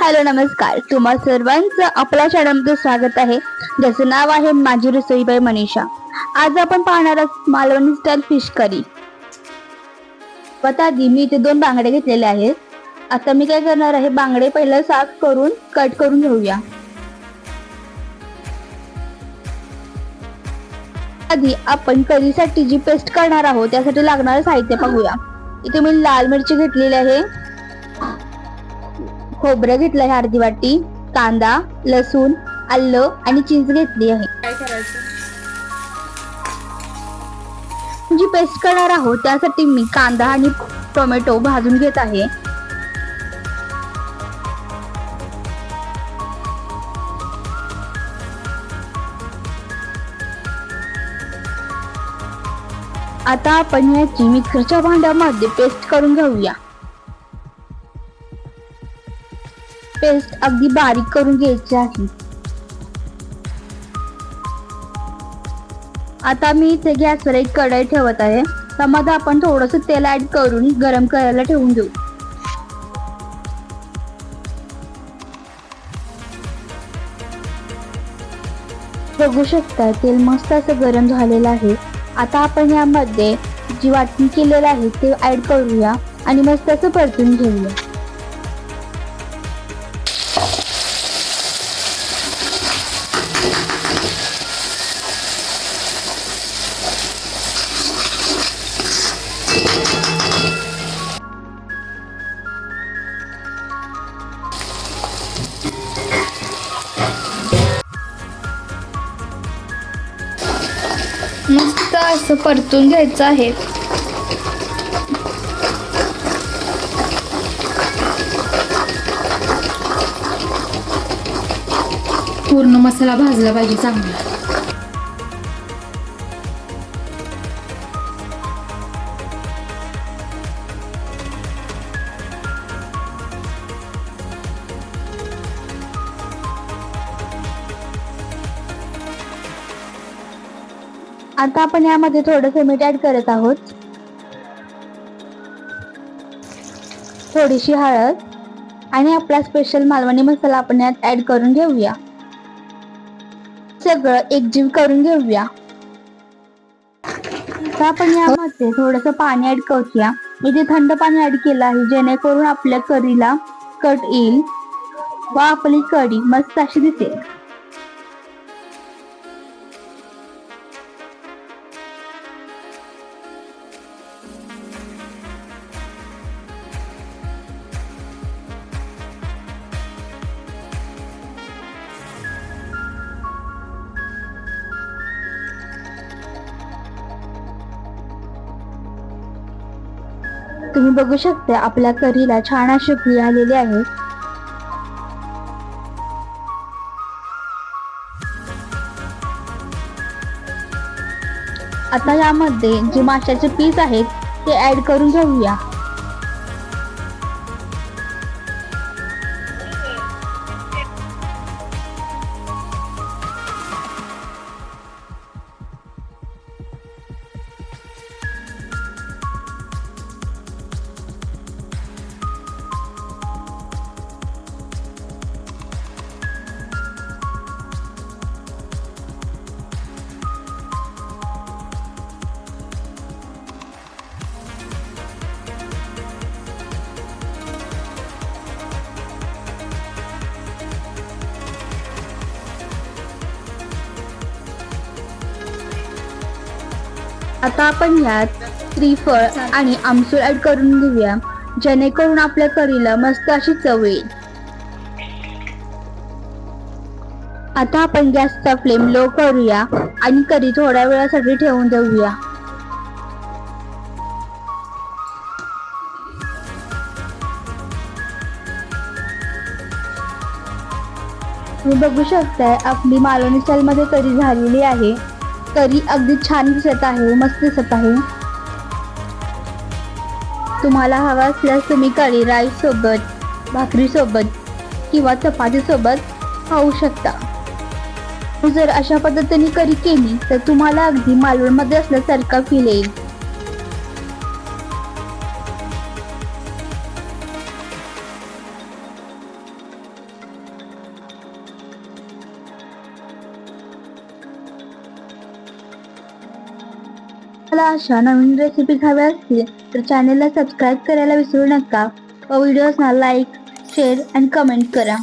Hello नमस्कार, तुम्हा सर्वांचं आपल्या चॅनलमध्ये स्वागत आहे, ज्याचं नाव आहे माझी रसोई बाय मनीषा। आज आपण पाहणार आहोत मालवणी स्टाईल फिश करी। आधी मी इथे 2 बांगडे घेतलेले आहेत। आता मी काय करणार आहे, बांगडे पहिला साफ करून कट करून घेऊया। आधी आपण करीसाठी जी पेस्ट करणार आहोत त्यासाठी लागणारे साहित्य पाहूया। इथे मी लाल मिरची घेतलेली आहे, खोबरं घेतलं आहे अर्धी वाटी, कांदा, लसूण, आलं आणि चिंच घेतली आहे। काय करायचं? जी पेस्ट करणार आहोत त्यासाठी मी कांदा आणि टोमॅटो भाजून घेत आहे। आता आपण याची मिक्सरच्या भांड्यामध्ये पेस्ट करून घेऊया। पेस्ट अगदी बारीक करून घ्यायची आहे। आता मी इथे गॅसवर एक कढई ठेवत आहे, त्यामध्ये आपण थोडंसं तेल ऍड करून गरम करायला ठेवून देऊ। बघू शकता तेल मस्त असं गरम झालेलं आहे। आता आपण यामध्ये जी वाटणी केलेलं आहे ते ऍड करूया आणि मस्त असं परतून घेऊया। मस्त असं परतून घ्यायचं आहे। पूर्ण मसाला भाजला पाहिजे चांगला। आता आपण यामध्ये थोडंसं मीठ ऍड करत आहोत, थोडीशी हळद आणि आपला स्पेशल मालवणी मसाला आपण यात ऍड करून घेऊया। सगळं एकजीव करून घेऊया। आता आपण यामध्ये थोडंसं पाणी ऍड करूया। इथे थंड पाणी ऍड केलं आहे, जेणेकरून आपल्या करीला कट येईल व आपली कढी मस्त अशी दिसेल। तुम्ही बघू शकता आपल्या करीला छान अशी उकळी आलेली आहे। आता यामध्ये जे माशाचे पीस आहेत ते ऍड करून घेऊया। आता आपण यात श्रीफळ आणि आमसूल ऍड करून घेऊया, जेणेकरून आपल्या करीला मस्त अशी चव येईल। आता आपण गॅसचा फ्लेम लो करूया आणि करी थोड्या वेळासाठी ठेवून देऊया। तुम्ही बघू शकताय आपली मालवणी स्टाईल मध्ये करी झालेली आहे। करी अगदी छान दिसत आहे, मस्त दिसत आहे। तुम्हाला हवा असल्यास तुम्ही करी राईस सोबत, भाकरी सोबत किंवा चपाती सोबत खाऊ शकता। जर अशा पद्धतीने करी केली तर तुम्हाला अगदी मालवण मध्ये असल्यासारखा फील येईल। मला अशा नवीन रेसिपीज हव्या असतील तर चॅनेलला सबस्क्राईब करायला विसरू नका व व्हिडिओजना लाईक शेअर आणि कमेंट करा.